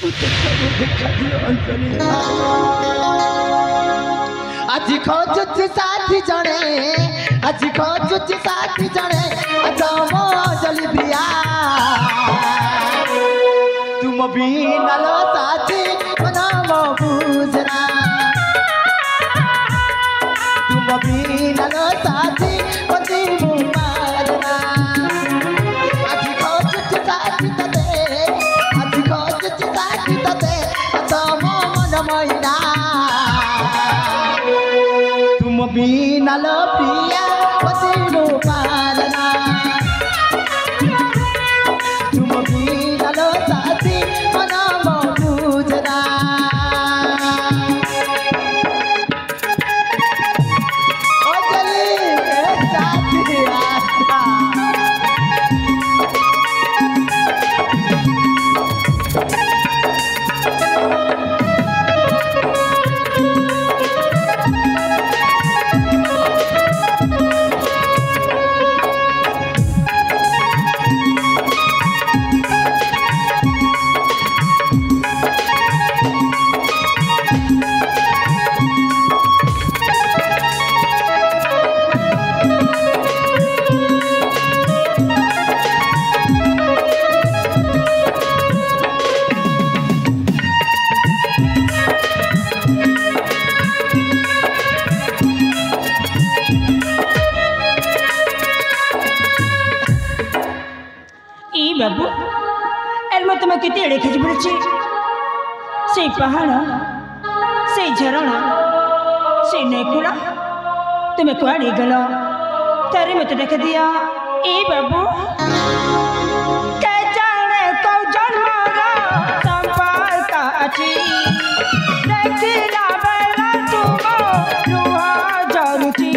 आज खोजुची साथी जणे आज खोजुची साथी जणे अजमो जली प्रिया तुम बिना लो साथी मनामो बुझना तुम बिना लो साथी पति मुमारना आज खोजुची साथी तते आज खोजुची साथी तते अजमो मन मैना तुम बिना लो प्रिया पति मुमारना तुम बिना लो साथी मनामो बुझना ओ जली साथी आस्था बाबू एलम तुम केते एड़े खिज पड़े से पहाड़ से झरणा से नैकुड़ा तुम्हें कुआड़े गल तारे मत देख दिया ए बाबू के जाने को जन्मर संपर्क अछि देखिला बेला तुम रुहा जरुची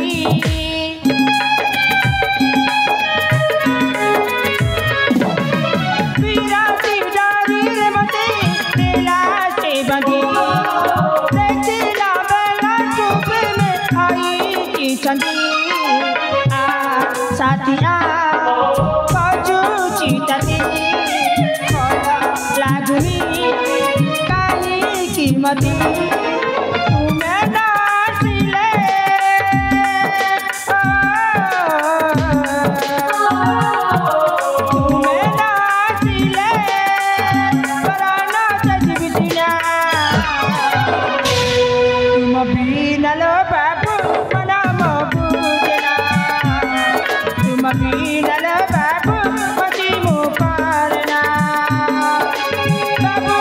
साथिया चिताती लागुनी काली कीमती तुम्हें नाचिले तुम्हें नाचिले पराना सजीवितिया तुम बिना लो बाबू मनामो बुझना तुम बिना लो बाबू पति मुकारना बाबू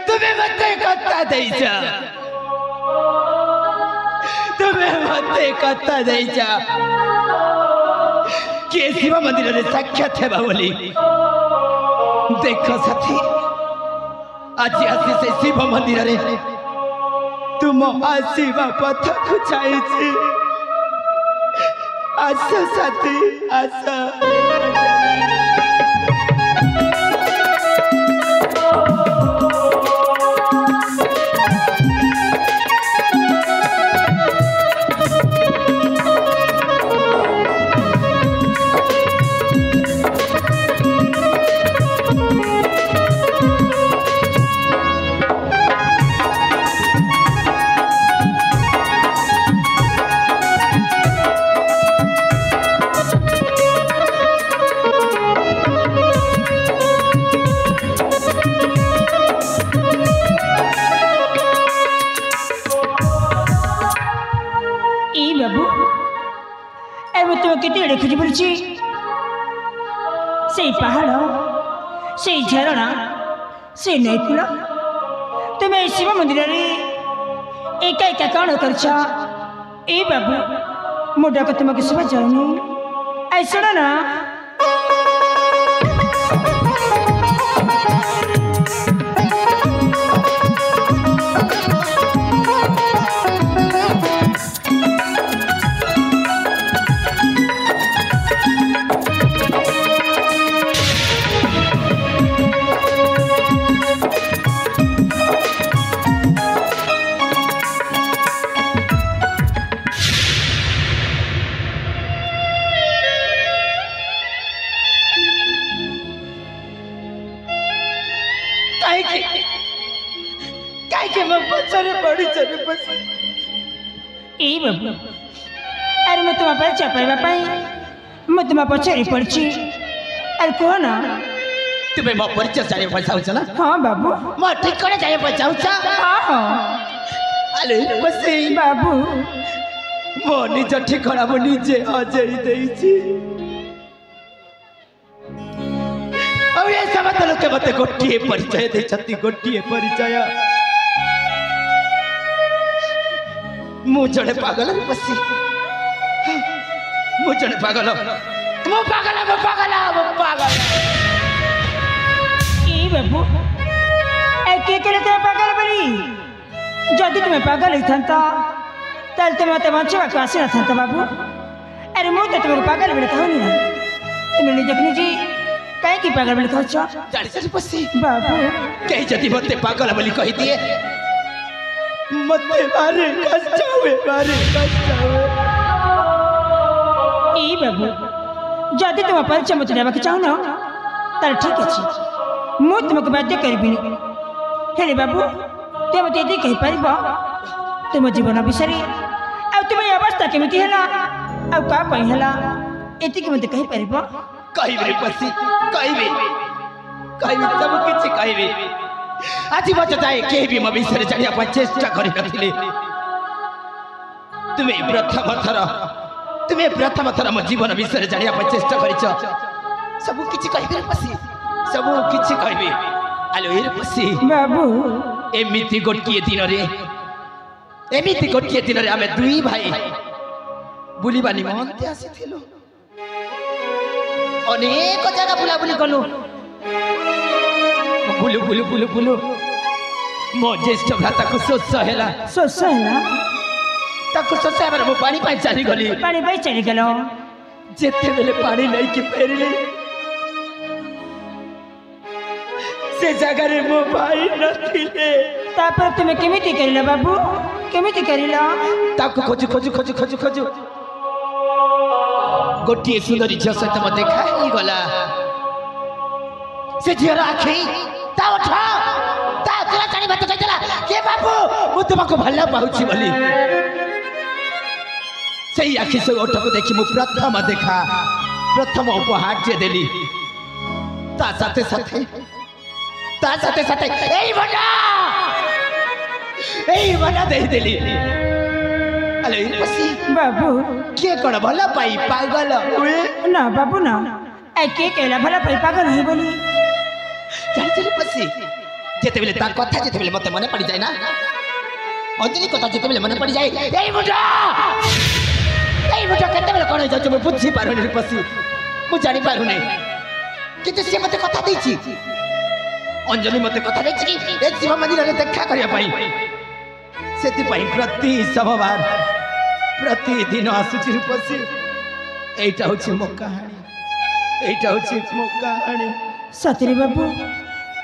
तुम्हें मते कत्ता देइचा तुम्हें मते कत्ता देइचा के शिव मंदिर रे साक्षात हेबा बोली देखो साथी आज आसी से शिव मंदिर रे तुम आसीबा पथ खुचाइछि आशा साथी आशा ଯେତେ ଏଡ଼େ ଖୋଜି ପଡ଼ିଛି ସେଇ ପାହାଡ଼ ସେଇ ଝରଣା ସେଇ ନଈକୂଳ ତୁମେ ଏଇ ଶିବ ମନ୍ଦିରରେ ଏକା ଏକା କ'ଣ କରିଛ? ଏ ବାବୁ ମୋ ଡାକ ତୁମକୁ ଶୁଭା ଯାଉନି? ଆଇ ଶୁଣ ନା ए बाबू अरे मैं तुम परिचय पाइबा मैं तुम पचारि पड़ी अरे कह ना तुम्हें मो परिचय जाने पचाउछ ना? हाँ बाबू मो ठिकाना जाने पचाउछ? हाँ अरे बसे बाबू मो निज ठिकाना मो निजे अजई देइछि और ये समस्त लोक मते गोटिए परिचय देछति गोटिए परिचय मु जड़े पागल बसी मु जड़े पागल मु पागल मु पागल मु पागल ए बाबू ए के केले ते पागल बनी जदि तुम पागल होता ताल तुम मत बचवा को आसी न बाबू अरे मु तो तुमको पागल बेले कहनी ना तुम निजक निजी काहे की पागल बेले कहछ जानि से बसी बाबू कहीं जदि मते पागल बोली कहि दिए मते मारे कष्ट हुए ए बाबू जदि तुम परिचय मत देवा चाहू ना ताल ठीक अच्छे मु तुमको बाध्य करबिनी हेले बाबू तुम मत यदि कहि परिबो तुम जीवन विषय आ तुम ये अवस्था केमिति हैला आ का पई हैला एति के मत कहि परिबो? कहबे बसी कहबे सब किछि कहबे आज बच जाए के भी मविष्य जानिया पर चेष्टा करि नथिले तुम्हें प्रथम थर मो जीवन विषय जानिया पर चेष्टा करिछ सब किछि कहबे बसी सब किछि कहबे आलो ए बसी बाबू एमिति गोटिए दिन रे आमे दुई भाई बुलिबा निमंते आसीथिलु अनेक जगह बुलाबुली कलु बुलु मो ज्येष्ठ भ्राता को शोष हैला ताको शोष हेबार मो पानी पाई चली गलो जेते बेले पानी नहीं कि फेरिले से जगह रे मो भाई नथिले तापर तुम केमिति करिला बाबू केमिति करिला ताको खोजु गोटिए सुंदरी झियो सहित मत देखा गला से झियर आखि ता उठा ता तोरा जानी बात कहला के बाबू मु तुमको भल्ला पाउछि बोली सही आखि से ओठको देखि मु प्रथम उपहार जे देली ता साथे एई बना दे देली अले बसी बाबू के कोन भला पाई पागल हुए ना बाबू ना ए के केला भला पाई पागल है बोली चल बसी जेते बेले ता कथा जेते बेले मते मने पड़ी जाय ना अंजलि कथा जेते बेले मने पड़ी जाय एई मुठा केते बेले कोन जाय मु बुझी पारुनी बसी मु जानि पारुनी किते से मते कथा देछि अंजलि मते कथा देछि कि ए शिव मंदिर रे देखा करिया पाई सेति पाई प्रति सोमवार प्रतिदिन आसुची रूपसी एटा होछि मो कहानी सतरी बाबू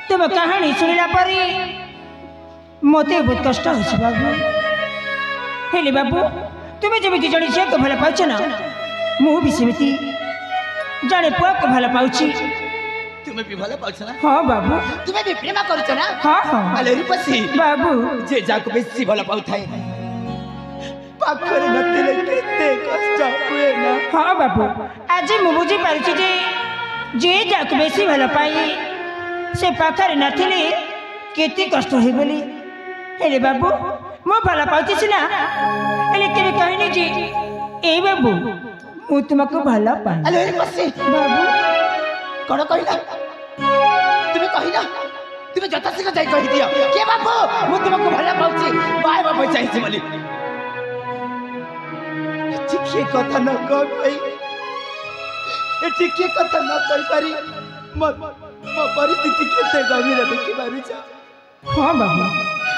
तुम कहानी सुनिला परी मते बहुत कष्ट होछि बाबू हेले बाबू तुम्हें जब जड़े झील को भल पाच ना मु भी सेमती जड़े पुआ को भल पाउछि तुम्हें भी भल पाउछ ना? हाँ बाबू तुम्हें भी प्रेम करछ ना? हाँ हाँ अले रूपसी बाबू जे जाको बेसी भल पाउथाय पाखरे नथिले केते कष्ट हुए ना? हाँ बाबू आज मु बुझी पारुछि जे जाको बेसी भल पाई से पाखरे नथिले केते कष्ट होई बोली हेले बाबू मो भल पाउछि ना हेले केबे कहनी जे ए बाबू ମୁଁ ତୁମକୁ ଭଲ ପାଏ ଆଲୋ ରୂପସୀ ବାବୁ କଣ କହିଲା ତୁମେ କହିଲା ତୁମେ ଯଥାଶୀଘ୍ର ଯାଇ କହିଦିଅ କେ ବାବୁ ମୁଁ ତୁମକୁ ଭଲ ପାଉଛି ବାଏ ବାବୁ ଚାହିଁଛି ବୋଲି ଏଠି କିଏ କଥା ନ କହି ଏଠି କିଏ କଥା ନ କହିପାରି ମୋ ପରିସ୍ଥିତି କେତେ ଗଭୀର ଦେଖିପାରୁଛ ହଁ ବାବୁ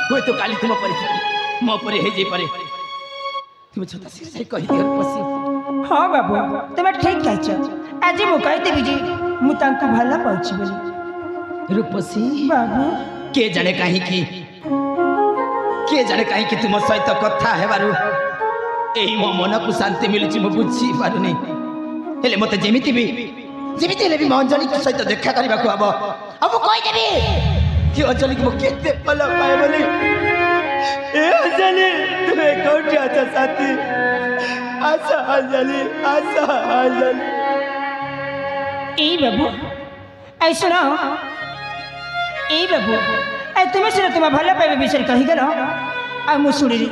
ହୁଏତ କାଲି ତୁମ ପରିସ୍ଥିତି ମୋ ପରେ ହେଇଯାଇପାରେ ତୁମେ ଯଥାଶୀଘ୍ର ଯାଇ କହିଦିଅ ରୂପସୀ ହଁ ବାବୁ ତୁମେ ଠିକ୍ କହିଛ ଆଜି ମୁଁ କହିଦେବି ଯେ ମୁଁ ତାଙ୍କୁ ଭଲ ପାଉଛି ବୋଲି ରୂପସୀ ବାବୁ କିଏ ଜାଣେ କାହିଁକି ତୁମ ସହିତ କଥା ହେବାରୁ ଏହି ମୋ ମନକୁ ଶାନ୍ତି ମିଳୁଛି ମୁଁ ବୁଝିପାରୁନି ହେଲେ ମତେ ଯେମିତି ହେଲେ ବି ମୋ ଅଞ୍ଜଳି ସହିତ ଦେଖା କରିବାକୁ ହବ ଆଉ ମୁଁ କହିଦେବି କି ଅଞ୍ଜଳିକୁ ମୁଁ କେତେ ଭଲ ପାଏ ବୋଲି ଏ ଅଞ୍ଜଳି ତୁମେ କୋଉଠି ଅଛ ସାଥୀ ଆସ ଅଞ୍ଜଳି ଏଇ ବାବୁ ଆଇ ଶୁଣ ଏଇ ବାବୁ ଆଇ ତୁମେ ସିନା ତୁମ ଭଲ ପାଇବା ବିଷୟରେ କହିଗଲ ଆଉ ମୁଁ ଶୁଣିଲି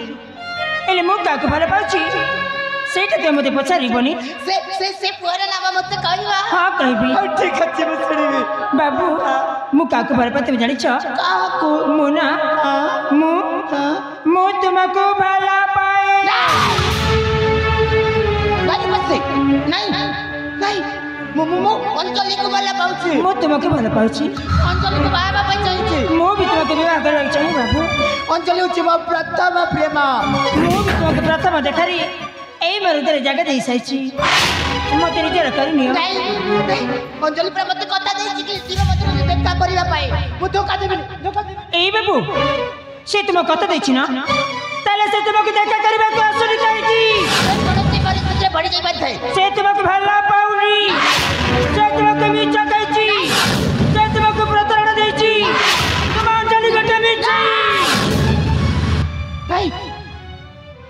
ହେଲେ ମୁଁ କାହାକୁ ଭଲ ପାଉଛି ସେଇଟା ତୁମେ ମୋତେ ପଚାରିବନି ସେ ପୁଅର ନାମ ମତେ କହିବ ହଁ କହିବି ଠିକ ଅଛି ମୁଁ ଶୁଣିବି ବାବୁ ମୁଁ କାହାକୁ ଭଲ ପାଏ ତୁମେ ଜାଣିଛ କାହାକୁ ମୁଁ ନା ମୁଁ ତୁମକୁ ଭଲ ପାଏ ମୁଁ ଅଞ୍ଜଳିକୁ ଭଲ ପାଉଛି ମୁଁ ତୁମକୁ ଭଲ ପାଉଛି ଅଞ୍ଜଳିକୁ ବାହା ହେବା ପାଇଁ ଚାହିଁଛି ମୁଁ ବି ତୁମକୁ ବିବାହ କରିବାକୁ ଚାହେଁ ବାବୁ ଅଞ୍ଜଳି ହେଉଛି ମୋ ପ୍ରଥମ ପ୍ରେମ ମୁଁ ବି ତୁମକୁ ପ୍ରଥମ ଦେଖାରି ଏଇ ମରୁଦରେ ଜାଗା ଦେଇ ସାରିଛି ମତେ ନିଜର କରିନିଅ ଅଞ୍ଜଳି ପୁରା ମତେ କଥା ଦେଇଛି କି ଚିର ମତେ ଦେଖା କରିବା ପାଇଁ ମୁଁ ଧୋକା ଦେବିନି ଏଇ ବାବୁ ସେ ତୁମକୁ କଥା ଦେଇଛି ନା ତାହେଲେ ସେ ତୁମକୁ ଦେଖା କରିବାକୁ ଆସୁନି କାହିଁକି ବଢି ଯାଇପାରିଥାଏ ସେ ତୁମକୁ ଭଲ ପାଉନି ସେ ତୁମକୁ ମିଛ କହିଛି ସେ ତୁମକୁ ପ୍ରତାରଣା ଦେଇଛି ତୁମ ଅଞ୍ଜଳି ଗୋଟେ ମିଛ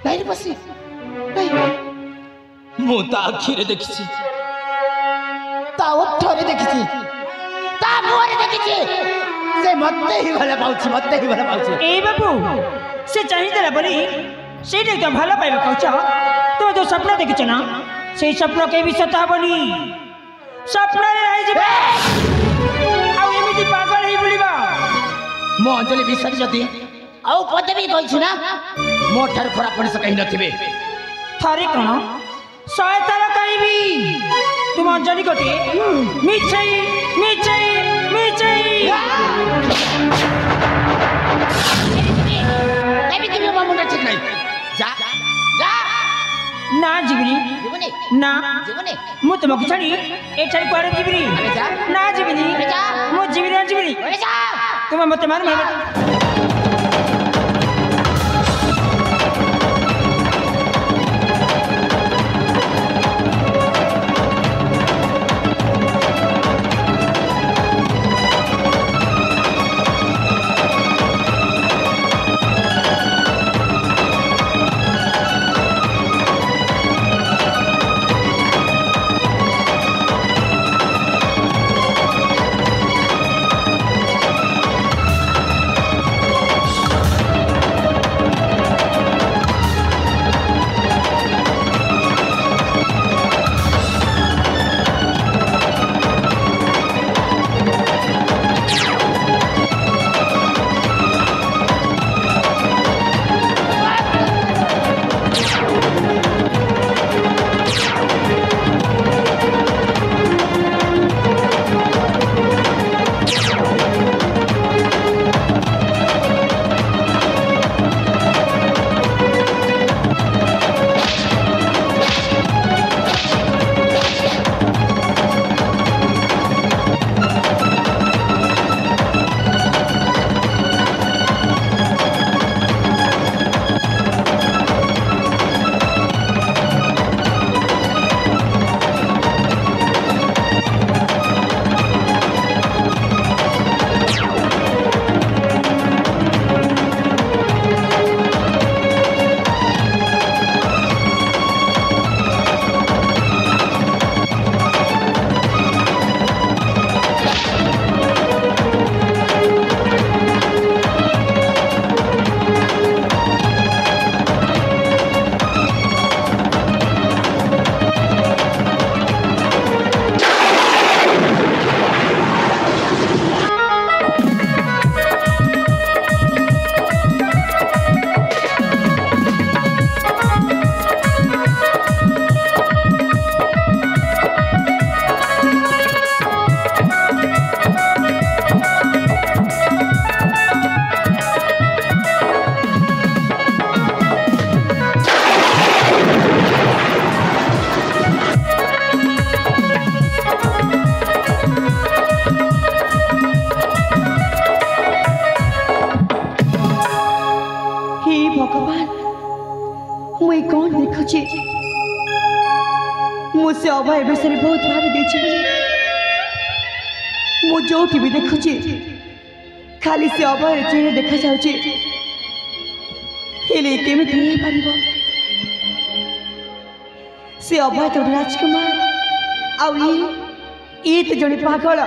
ନାଇଁ ବସି ମୁଁ ତା ଆଖିରେ ଦେଖିଛି ତା ଓଠରେ ଦେଖିଛି ତା ମୁହଁରେ ଦେଖିଛି ସେ ମତେ ହିଁ ଭଲ ପାଉଛି ଏଇ ବାବୁ ସେ ଚାହିଁଥିଲା ବୋଲି ସେଇଟା ତ ଭଲ ପାଇବା କହୁଛ ତୁମେ ଯୋଉ ସ୍ୱପ୍ନ ଦେଖିଛ ନା ସେଇ ସ୍ୱପ୍ନ କେହି ବି ସତ ହବନି ସ୍ୱପ୍ନରେ ରହିଯିବ ଆଉ ଏମିତି ପାଗଳ ହେଇ ବୁଲିବ ମୋ ଅଞ୍ଜଳି ବିଷୟରେ ଯଦି ଆଉ ପଦେ ବି କହିଛୁ ନା ମୋ ଠାରୁ ଖରାପ ମଣିଷ କେହି ନଥିବେ ଥରେ କ'ଣ 100 ଥର କହିବି ତୁମ ଅଞ୍ଜଳି ଗୋଟିଏ ମିଛେଇ ମୋ ମୁଣ୍ଡ ଠିକ ନାହିଁ ଯା ନା ଯିବିନି ନା ମୁଁ ତୁମକୁ ଛାଡ଼ି ଏଠାରୁ କୁଆଡ଼େ ଯିବିନି ନା ଯିବିନି ମୁଁ ଯିବିନି ତୁମେ ମୋତେ ମାର अभय विषय बहुत भावी मु जो भी देखुची खाली से अभय चेहरा देखा जाउची हेले केमिति हे परिबो से अभय तो राजकुमार आउ ये तो जड़े पागल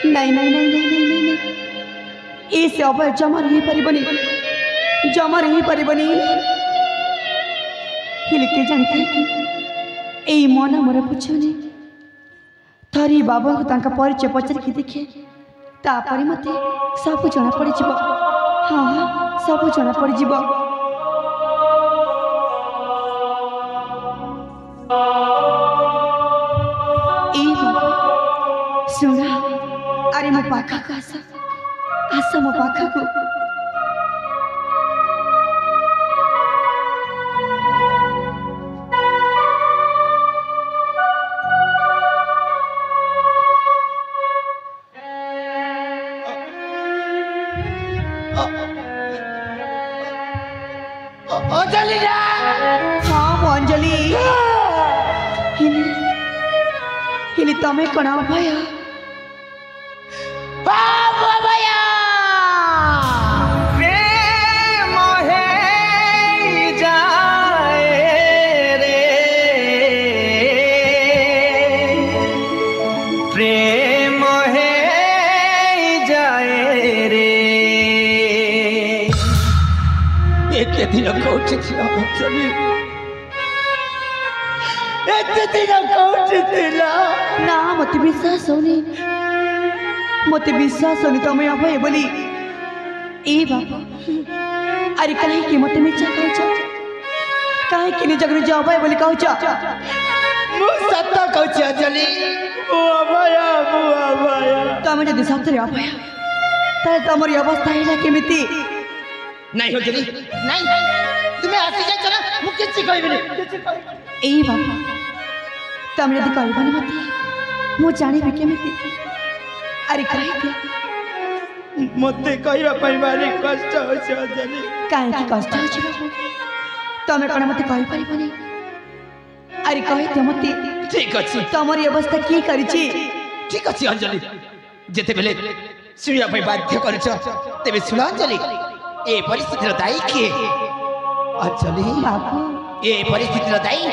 नहीं नहीं नहीं नहीं नहीं नहीं नहीं ये से अभय जमा रही परिबनी जमा रही परिबनी हेले के जानते हैं कि ए मन मोर बुझुनी थरी बाबा को तांका परिचय पचार के देखे तापरे मते सब जना पड़ जिवो हाँ हाँ सब जना पड़ जिवो ए बाबा सुना अरे मो पाखा को आसा आसा मो पाखा को अंजलि हाँ अंजलि हिली तमें कौन अभय प्रेम है जाए रे प्रेम है जाए रे एते दिन कोठी थिला अंजलि एते दिन कोठी थिला ना मत विश्वास होनी तमें अभय बोली ए बाबा अरे कहीं कि मत मिछा कहछ कहीं कि निज निज अभय बोली कहछ मु सत्य कहछ अंजलि ओ अभय तमें जदि सत्य अभय ताले तमरी अवस्था हैला केमिति नहीं अंजलि नहीं तुम्हें आसी जाय चला मु किछि कहबिनी ए बाबा तमें जदि कहबनी मते मु जानिबि केमिति अरे कहि दिया मते कहबा पई भारी कष्ट होछ अंजलि काहे की कष्ट होछ बाबू तमें कोन मते कहि परिबनी अरे कहि दिया मते ठीक अछि तमरी अवस्था की करिछि ठीक अछि अंजलि जेते बेले सुनिया पई बाध्य करछ तेबे सुन अंजलि ए परिस्थिति रो दायी के अंजलि बाबू ए परिस्थिति रो दायी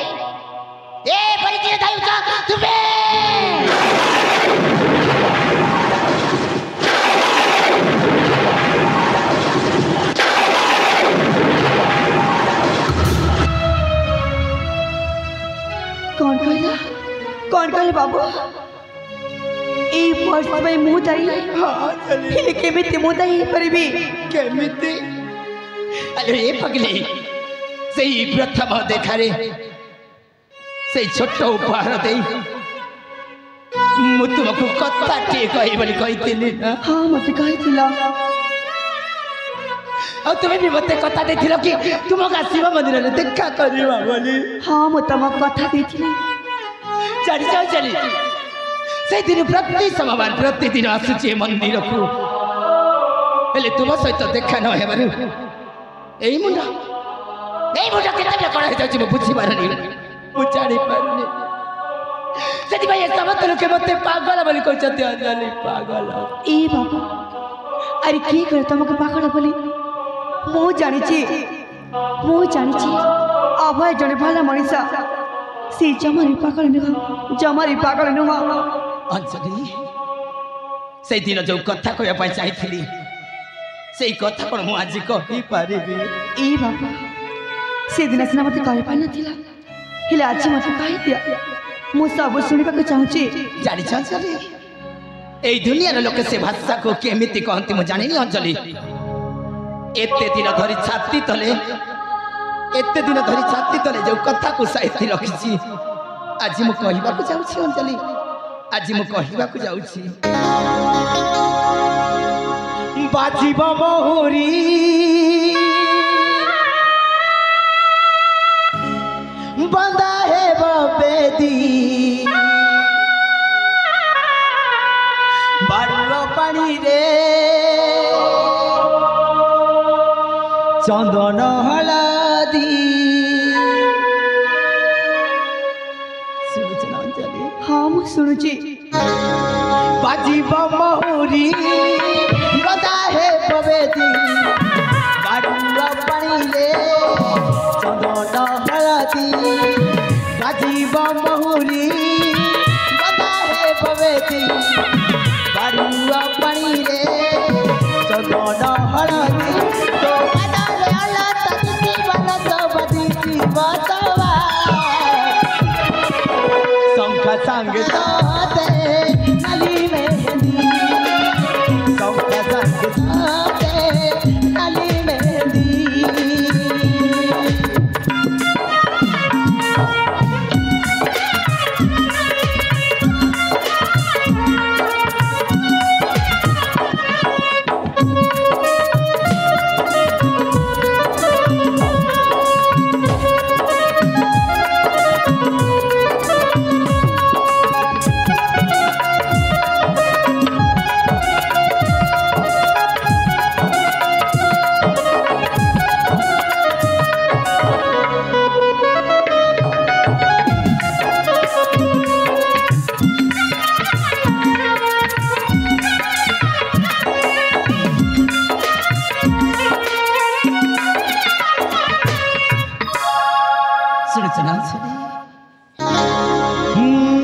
तुम्हें कौन कहले बाबू ए वर्ष में मुँह दाई हेले केमिति मुँह दाई परिबी केमिति अरे ए पगली सही प्रथम देखारे से छोट उपहार दे मु तुमको कथा टे कहि बोली कहिथिली हाँ मते कहिथिला और तुम्हें भी मते कथा देथिलो कि तुमका शिव मंदिर रे देखा करिवा बोली हाँ मु तम कथा देथिली जानी जाओ चली से दिन प्रति सोमवार प्रतिदिन आसुचे मंदिर को हेले तुम सहित देखा न हेबारु एई मुंडा केते कड़ा हे जाउची मु बुझी पारनी मु जानी पारनी सेति भाई समस्त लोके मते पागल बोली कहते अंजलि पागल ए बाबा अरे की करे तुमको पागल बोली मु जानिची अभय जने भला मनीषा से जमारी पागल नुह अंजलि से दिन जो कथा कहया पाई चाहिथिली से कथा कोन मु आज कहि पारिबी ए बाबा से दिन सिना मते कहि पाइ नथिला हेले आज मते कहि दिया मु सब सुनिबा को चाहूची जानि अंजलि ए दुनिया रे लोक से भाषा को केमिति कहंती मु जानिनी अंजलि एते दिन धरि छाती तले जो कथा को साहित्य रखिछि आज मु कहबा को जाउछि अंजलि आज मु कहबा को जाउछि बाजिब मोहरी बंदा है बेदी बाड़ुआ पानी रे चंदन हलादी हाँ मु सुनुची बाजीब महुरी गदा हे पवेदी बाडुआ पानीले चंदन हळदी बाजीब महुरी गदा हे पवेदी बाडुआ पानीले चंदन हळदी तो बादले अला तकी बलत बदीची बतवा शंख संग साथे नाली मेहंदी शंख संग साथे नाली मेहंदी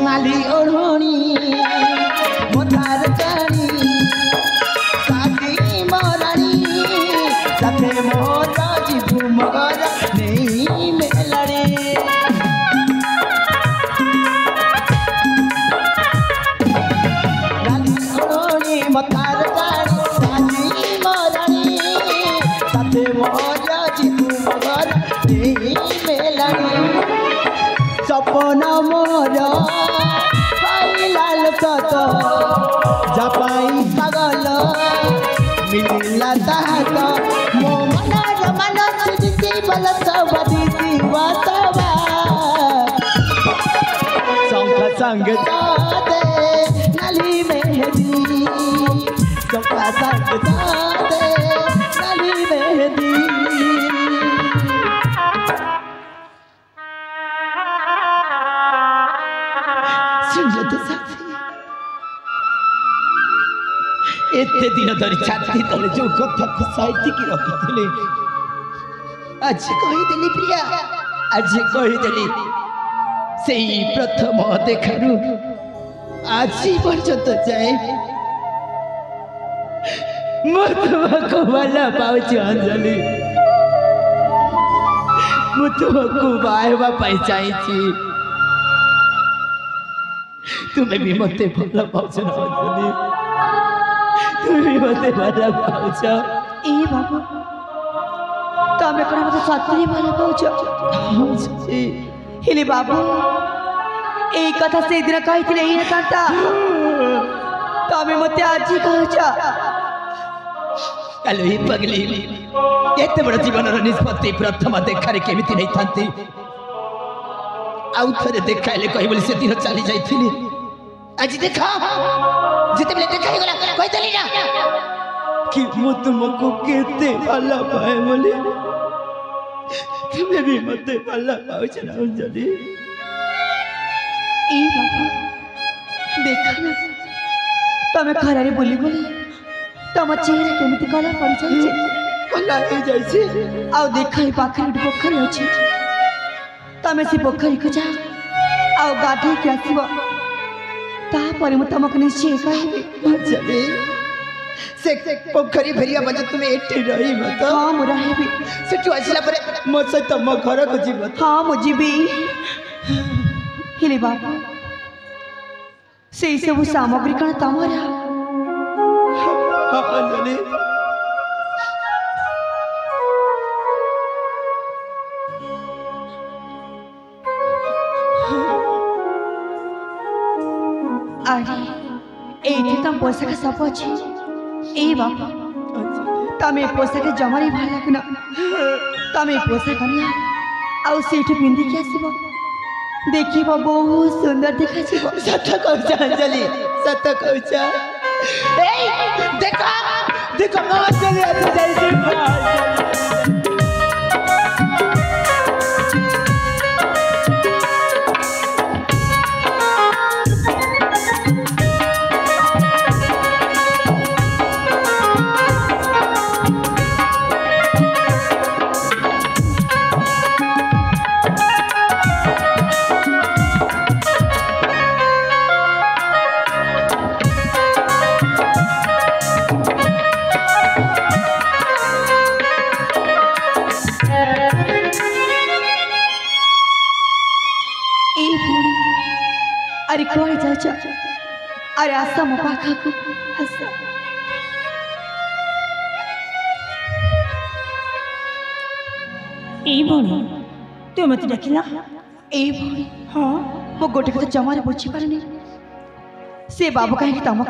नाली ओढ़ोनी मोतार जानी साथी मोरानी साथे मोरा जीवू मगर नहीं मेलड़ी नाली ओढ़ोनी मोतार जानी साथी मोरानी साथे मोरा जीवू मगर नहीं मेलड़ी सपना मोर पाइलाल सत जपाई पागल मिलिला ताहत मो मनर मनस दिसी बलस बदिसी वातवा शंख संग साथे नाली मेहंदी शंख संग साथे नाली मेहंदी एते दिन धरी छाती तले जो कथा साहित्य की रखिले आज कहिदेली प्रिया आज कहिदेली सेई प्रथम देखारु आज पर्यंत जाए मो तुमको भला पाउची अंजलि मो तुमको बाहवा पाई चाहिए तुम्हें भी मते भला पाउछ ना अंजलि तुम्हें मते भला पाउछ ए बाबू तमे कोन मते सत्य भला पाउछ हेले बाबू ए कथा से दिन कहिथिले इन कांता तमे मते आजी कहछ कालो ही पगली एते बड़ जीवन रो निष्पत्ति प्रथम देखारे केमिति नै थांती आउ थरे देखाइले कहि बोली से दिन चली जाइथिली आज देखा जिते बेले देखाई गला कहि देली ना कि मु तुमको केते भला पाए बोली तुम्हें भी मते भला पाउ छ ना अंजलि ए बाबू देखा ना तमे खरारे बोली बोली तम चेहरा केमिति कला पड़ी जाइछे कला हे जाइछे आउ देखाई पाखरे पोखरी अछि तमे से पोखरी को जा आउ गाधी के आसीबो तापर मु तमक निश्चय कहबे अंजलि से पोखरी भेरिया बजे तुम्हें एठी रही मत हां मु रहबी सेठु आसिला परे मो सहित मो घर को जीव हां मु जीबी हेले बाबा से सब सामग्री कण तमरा अंजलि अरे एठी तम पोषक सब अछि ए बाबा तमे पोषक जमारी भल लागना तमे पोषक निया आउ सेठ पिंदी के आसीबो देखिबो बहुत सुंदर देखाइबो सत कहछ अंजलि सत कहछ ए देखा देखो मो अंजलि आ जाइछे अरे कौन जाऊच अरे आस मो पाखक आस ए भौणी तू मत डाकिला ए भौणी हाँ मो गोटे कथा जमारे बुझी पारनी से बाबू कहीं तमक